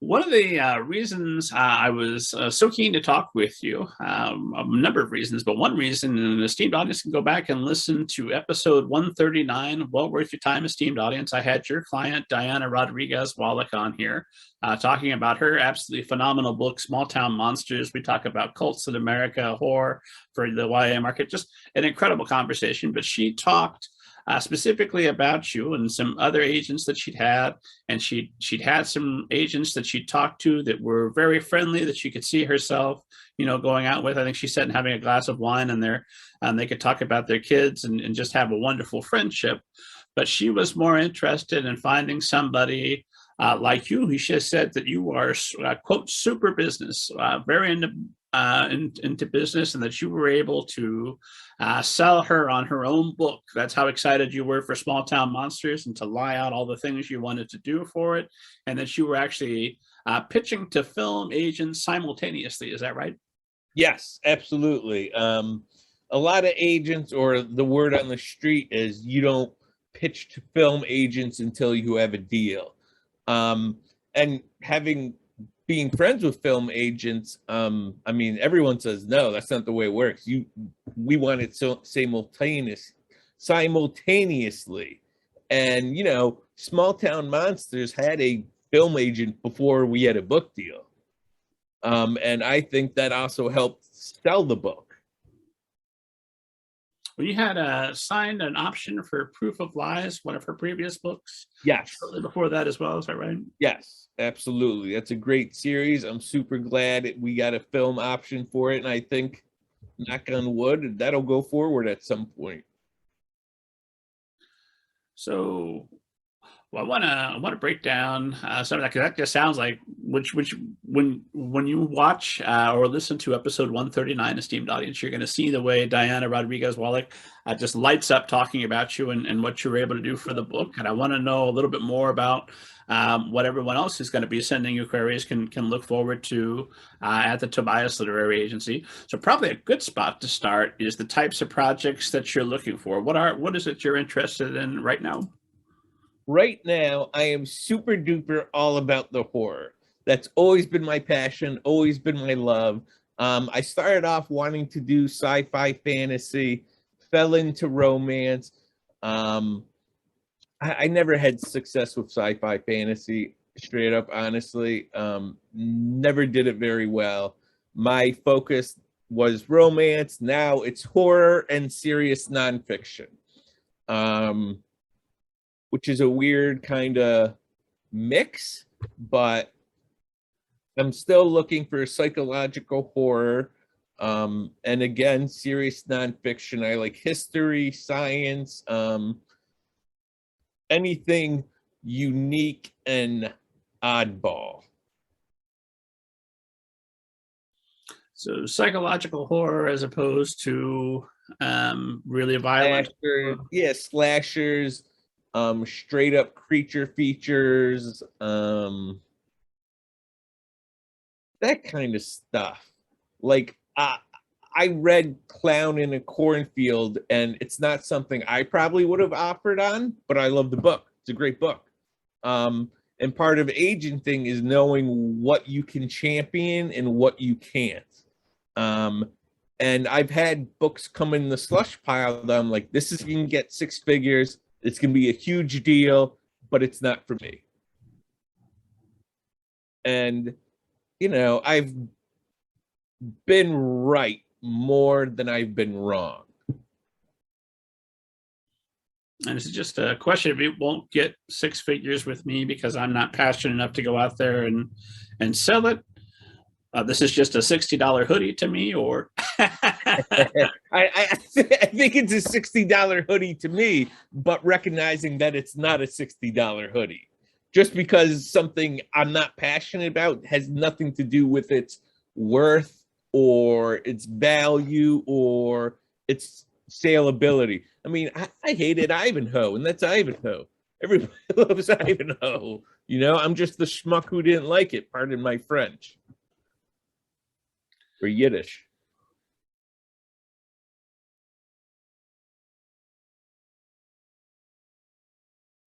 One of the reasons I was so keen to talk with you, a number of reasons, but one reason, an esteemed audience can go back and listen to episode 139, well worth your time, esteemed audience. I had your client, Diana Rodriguez Wallach, on here, talking about her absolutely phenomenal book, Small Town Monsters. We talk about cults in America, horror for the YA market, just an incredible conversation. But she talked specifically about you and some other agents that she'd had, and she'd had some agents that she'd talked to that were very friendly, that she could see herself, going out with. I think she said and having a glass of wine, and they could talk about their kids and just have a wonderful friendship. But she was more interested in finding somebody like you, who she has said that you are, quote, super business, very into business, and that you were able to sell her on her own book. That's how excited you were for Small Town Monsters, and to lie out all the things you wanted to do for it, and that you were actually pitching to film agents simultaneously. Is that right? Yes, absolutely. A lot of agents, or the word on the street is, you don't pitch to film agents until you have a deal. And being friends with film agents, I mean, everyone says, no, that's not the way it works. We want it simultaneously. And, Small Town Monsters had a film agent before we had a book deal. And I think that also helped sell the book. Well, you had signed an option for Proof of Lies, one of her previous books. Yes. Shortly before that as well, is that right? Yes, absolutely. That's a great series. I'm super glad we got a film option for it. And I think, knock on wood, that'll go forward at some point. So, well, I want to break down some of that, because that just sounds like when you watch or listen to episode 139, esteemed audience, you're going to see the way Diana Rodriguez Wallach just lights up talking about you and what you were able to do for the book. And I want to know a little bit more about what everyone else is going to be sending you queries can look forward to at the Tobias Literary Agency. So probably a good spot to start is the types of projects that you're looking for. What is it you're interested in right now? Right now, I am super duper all about the horror. That's always been my passion, always been my love. I started off wanting to do sci-fi fantasy, fell into romance. I never had success with sci-fi fantasy, straight up, honestly. Never did it very well. My focus was romance. Now it's horror and serious nonfiction. Which is a weird kind of mix, but I'm still looking for psychological horror. And again, serious nonfiction. I like history, science, anything unique and oddball. So psychological horror as opposed to really violent. Slashers. Straight up creature features, that kind of stuff. Like I read Clown in a Cornfield, and it's not something I probably would have offered on, but I love the book. It's a great book. And part of agenting is knowing what you can champion and what you can't. And I've had books come in the slush pile that I'm like, this is going to get 6 figures. It's going to be a huge deal, but it's not for me. And, I've been right more than I've been wrong. And it's just a question of, it won't get 6 figures with me because I'm not passionate enough to go out there and sell it. This is just a $60 hoodie to me, or I think it's a $60 hoodie to me, but recognizing that it's not a $60 hoodie. Just because something I'm not passionate about has nothing to do with its worth or its value or its saleability. I mean, I hated Ivanhoe, and that's Ivanhoe. Everybody loves Ivanhoe. I'm just the schmuck who didn't like it. Pardon my French. Or Yiddish.